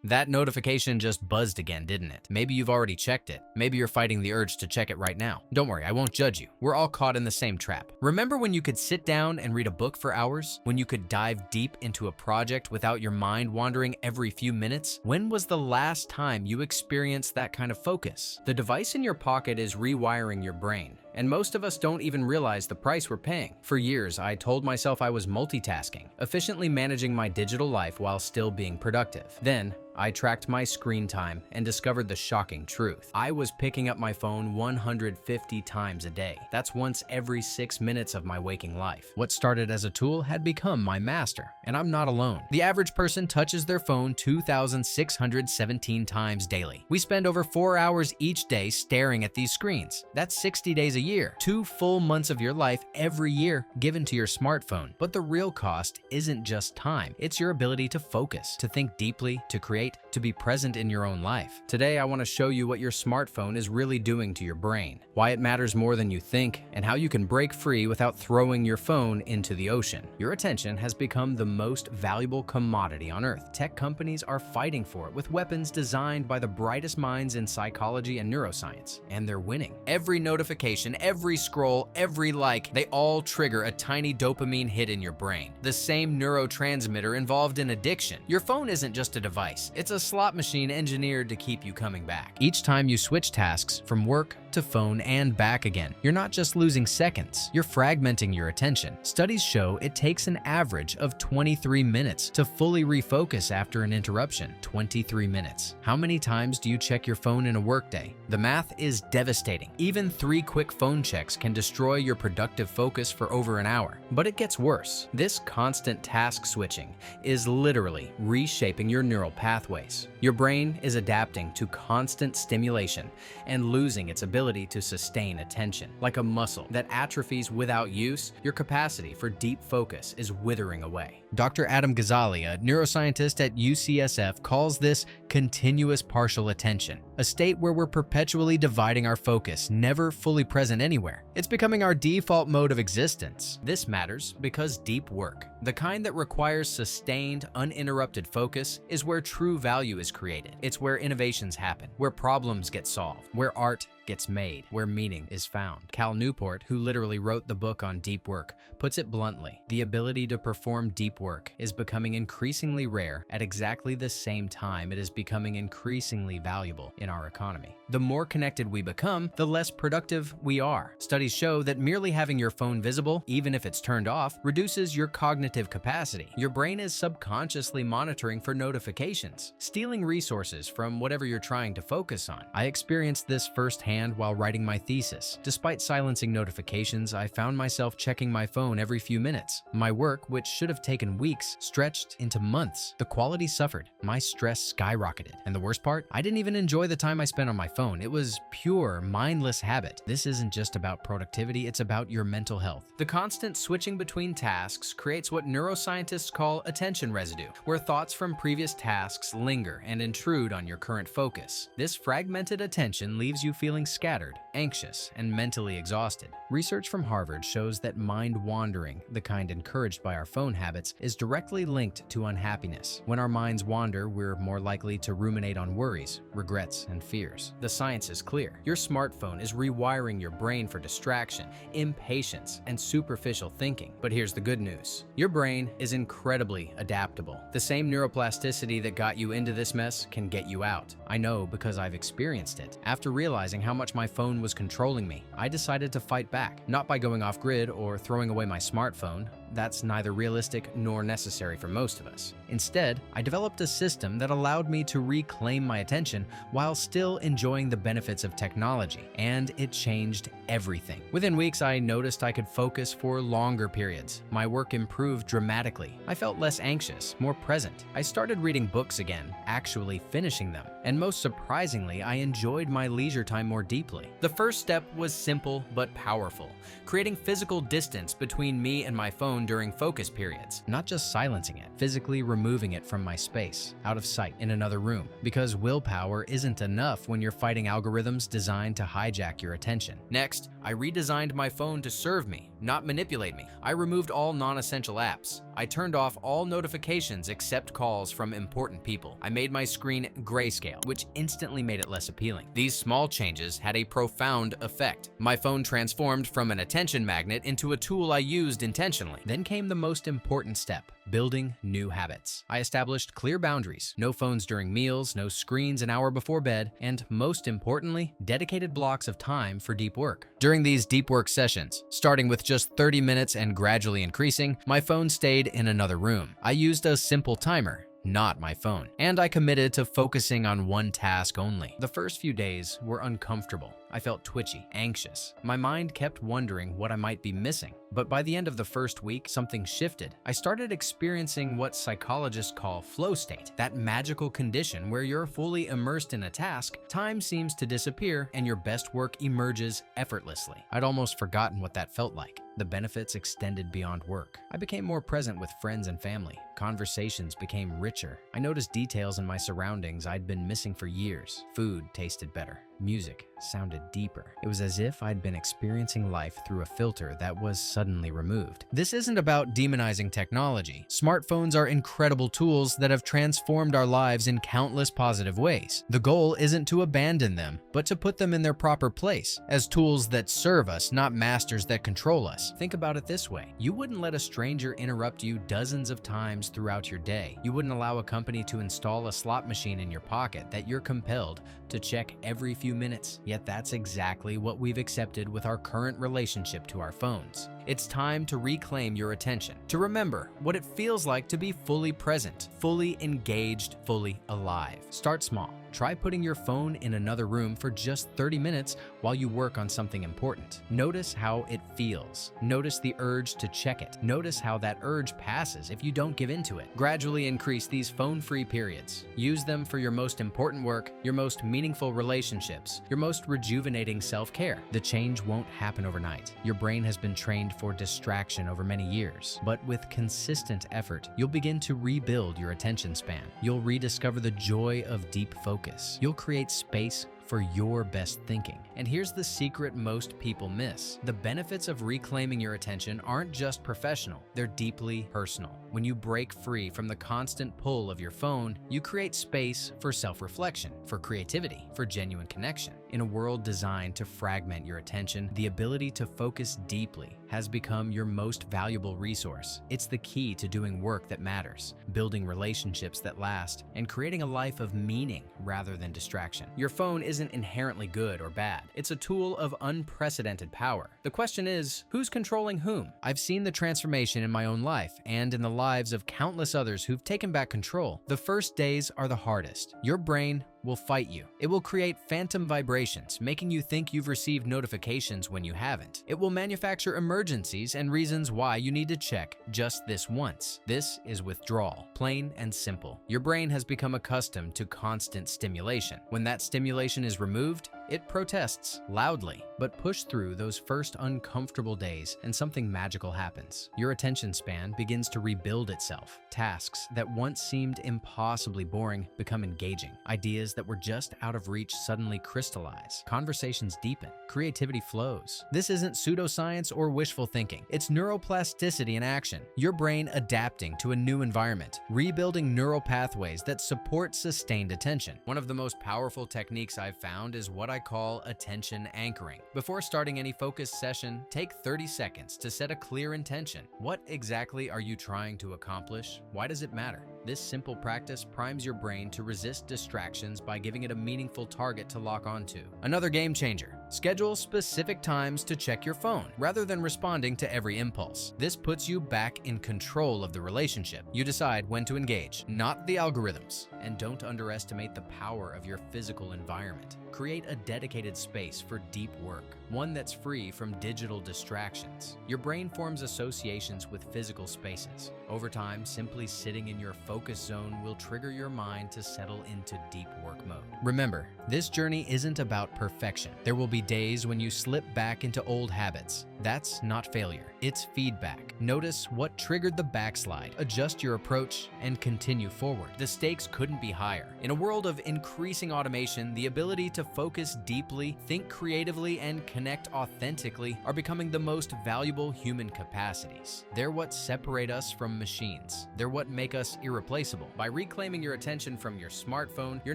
That notification just buzzed again, didn't it? Maybe you've already checked it. Maybe you're fighting the urge to check it right now. Don't worry, I won't judge you. We're all caught in the same trap. Remember when you could sit down and read a book for hours? When you could dive deep into a project without your mind wandering every few minutes? When was the last time you experienced that kind of focus? The device in your pocket is rewiring your brain, and most of us don't even realize the price we're paying. For years, I told myself I was multitasking, efficiently managing my digital life while still being productive. Then, I tracked my screen time and discovered the shocking truth. I was picking up my phone 150 times a day. That's once every 6 minutes of my waking life. What started as a tool had become my master, and I'm not alone. The average person touches their phone 2,617 times daily. We spend over 4 hours each day staring at these screens. That's 60 days a year, 2 full months of your life every year given to your smartphone. But the real cost isn't just time. It's your ability to focus, to think deeply, to create, to be present in your own life. Today, I want to show you what your smartphone is really doing to your brain, why it matters more than you think, and how you can break free without throwing your phone into the ocean. Your attention has become the most valuable commodity on Earth. Tech companies are fighting for it with weapons designed by the brightest minds in psychology and neuroscience, and they're winning. Every notification, every scroll, every like, they all trigger a tiny dopamine hit in your brain, the same neurotransmitter involved in addiction. Your phone isn't just a device. It's a slot machine engineered to keep you coming back. Each time you switch tasks from work to phone and back again, you're not just losing seconds, you're fragmenting your attention. Studies show it takes an average of 23 minutes to fully refocus after an interruption. 23 minutes. How many times do you check your phone in a workday? The math is devastating. Even 3 quick phone checks can destroy your productive focus for over an hour. But it gets worse. This constant task switching is literally reshaping your neural pathways. Your brain is adapting to constant stimulation and losing its ability to sustain attention. Like a muscle that atrophies without use, your capacity for deep focus is withering away. Dr. Adam Ghazali, a neuroscientist at UCSF, calls this continuous partial attention, a state where we're perpetually dividing our focus, never fully present anywhere. It's becoming our default mode of existence. This matters because deep work, the kind that requires sustained, uninterrupted focus, is where true value is created. It's where innovations happen, where problems get solved, where art gets made, where meaning is found. Cal Newport, who literally wrote the book on deep work, puts it bluntly: the ability to perform deep work is becoming increasingly rare at exactly the same time it is becoming increasingly valuable in our economy. The more connected we become, the less productive we are. Studies show that merely having your phone visible, even if it's turned off, reduces your cognitive capacity. Your brain is subconsciously monitoring for notifications, stealing resources from whatever you're trying to focus on. I experienced this firsthand while writing my thesis. Despite silencing notifications, I found myself checking my phone every few minutes. My work, which should have taken weeks, stretched into months. The quality suffered. My stress skyrocketed. And the worst part? I didn't even enjoy the time I spent on my phone. It was pure, mindless habit. This isn't just about productivity, it's about your mental health. The constant switching between tasks creates what neuroscientists call attention residue, where thoughts from previous tasks linger and intrude on your current focus. This fragmented attention leaves you feeling scattered, anxious, and mentally exhausted. Research from Harvard shows that mind wandering, the kind encouraged by our phone habits, is directly linked to unhappiness. When our minds wander, we're more likely to ruminate on worries, regrets, and fears. The science is clear. Your smartphone is rewiring your brain for distraction, impatience, and superficial thinking. But here's the good news. Your brain is incredibly adaptable. The same neuroplasticity that got you into this mess can get you out. I know because I've experienced it. After realizing how much my phone was controlling me, I decided to fight back, not by going off grid or throwing away my smartphone. That's neither realistic nor necessary for most of us. Instead, I developed a system that allowed me to reclaim my attention while still enjoying the benefits of technology, and it changed everything. Within weeks, I noticed I could focus for longer periods. My work improved dramatically. I felt less anxious, more present. I started reading books again, actually finishing them, and most surprisingly, I enjoyed my leisure time more deeply. The first step was simple but powerful, creating physical distance between me and my phone during focus periods. Not just silencing it, physically removing it from my space, out of sight, in another room. Because willpower isn't enough when you're fighting algorithms designed to hijack your attention. Next, I redesigned my phone to serve me, not manipulate me. I removed all non-essential apps, I turned off all notifications except calls from important people. I made my screen grayscale, which instantly made it less appealing. These small changes had a profound effect. My phone transformed from an attention magnet into a tool I used intentionally. Then came the most important step: building new habits. I established clear boundaries: no phones during meals, no screens an hour before bed, and most importantly, dedicated blocks of time for deep work. During these deep work sessions, starting with just 30 minutes and gradually increasing, my phone stayed in another room. I used a simple timer, not my phone, and I committed to focusing on one task only. The first few days were uncomfortable. I felt twitchy, anxious. My mind kept wondering what I might be missing. But by the end of the first week, something shifted. I started experiencing what psychologists call flow state, that magical condition where you're fully immersed in a task, time seems to disappear, and your best work emerges effortlessly. I'd almost forgotten what that felt like. The benefits extended beyond work. I became more present with friends and family. Conversations became richer. I noticed details in my surroundings I'd been missing for years. Food tasted better. Music sounded deeper. It was as if I'd been experiencing life through a filter that was suddenly removed. This isn't about demonizing technology. Smartphones are incredible tools that have transformed our lives in countless positive ways. The goal isn't to abandon them, but to put them in their proper place, as tools that serve us, not masters that control us. Think about it this way: you wouldn't let a stranger interrupt you dozens of times throughout your day. You wouldn't allow a company to install a slot machine in your pocket that you're compelled to check every few minutes. Yet that's exactly what we've accepted with our current relationship to our phones. It's time to reclaim your attention, to remember what it feels like to be fully present, fully engaged, fully alive. Start small. Try putting your phone in another room for just 30 minutes while you work on something important. Notice how it feels. Notice the urge to check it. Notice how that urge passes if you don't give in to it. Gradually increase these phone-free periods. Use them for your most important work, your most meaningful relationships, your most rejuvenating self-care. The change won't happen overnight. Your brain has been trained for distraction over many years, but with consistent effort, you'll begin to rebuild your attention span. You'll rediscover the joy of deep focus. You'll create space for your best thinking. And here's the secret most people miss. The benefits of reclaiming your attention aren't just professional, they're deeply personal. When you break free from the constant pull of your phone, you create space for self-reflection, for creativity, for genuine connection. In a world designed to fragment your attention, the ability to focus deeply has become your most valuable resource. It's the key to doing work that matters, building relationships that last, and creating a life of meaning rather than distraction. Your phone isn't inherently good or bad. It's a tool of unprecedented power. The question is, who's controlling whom? I've seen the transformation in my own life and in the lives of countless others who've taken back control. The first days are the hardest. Your brain will fight you. It will create phantom vibrations, making you think you've received notifications when you haven't. It will manufacture emergencies and reasons why you need to check just this once. This is withdrawal, plain and simple. Your brain has become accustomed to constant stimulation. When that stimulation is removed, it protests loudly, but push through those first uncomfortable days and something magical happens. Your attention span begins to rebuild itself. Tasks that once seemed impossibly boring become engaging. Ideas that were just out of reach suddenly crystallize. Conversations deepen. Creativity flows. This isn't pseudoscience or wishful thinking. It's neuroplasticity in action. Your brain adapting to a new environment, rebuilding neural pathways that support sustained attention. One of the most powerful techniques I've found is what I call attention anchoring. Before starting any focused session, take 30 seconds to set a clear intention. What exactly are you trying to accomplish? Why does it matter? This simple practice primes your brain to resist distractions by giving it a meaningful target to lock onto. Another game changer: schedule specific times to check your phone rather than responding to every impulse. This puts you back in control of the relationship. You decide when to engage, not the algorithms. And don't underestimate the power of your physical environment. Create a dedicated space for deep work, one that's free from digital distractions. Your brain forms associations with physical spaces. Over time, simply sitting in your focus zone will trigger your mind to settle into deep work mode. Remember, this journey isn't about perfection. There will be days when you slip back into old habits. That's not failure, it's feedback. Notice what triggered the backslide, adjust your approach, and continue forward. The stakes couldn't be higher. In a world of increasing automation, the ability to focus deeply, think creatively, and connect authentically are becoming the most valuable human capacities. They're what separate us from machines. They're what make us irreplaceable. By reclaiming your attention from your smartphone, you're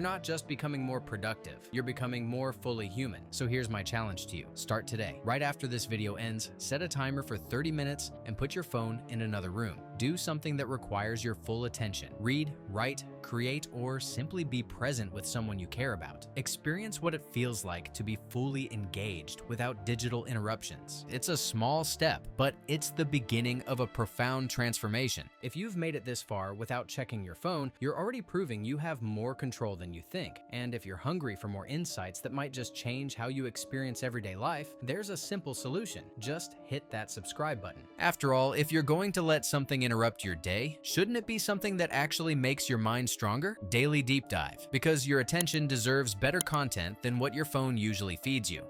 not just becoming more productive, you're becoming more fully human. So here's my challenge to you. Start today. Right after this video ends, set a timer for 30 minutes and put your phone in another room. Do something that requires your full attention. Read, write, create, or simply be present with someone you care about. Experience what it feels like to be fully engaged without digital interruptions. It's a small step, but it's the beginning of a profound transformation. If you've made it this far without checking your phone, you're already proving you have more control than you think. And if you're hungry for more insights that might just change how you experience everyday life, there's a simple solution. Just hit that subscribe button. After all, if you're going to let something interrupt your day, shouldn't it be something that actually makes your mind stronger? Daily Deep Dive, because your attention deserves better content than what your phone usually feeds you.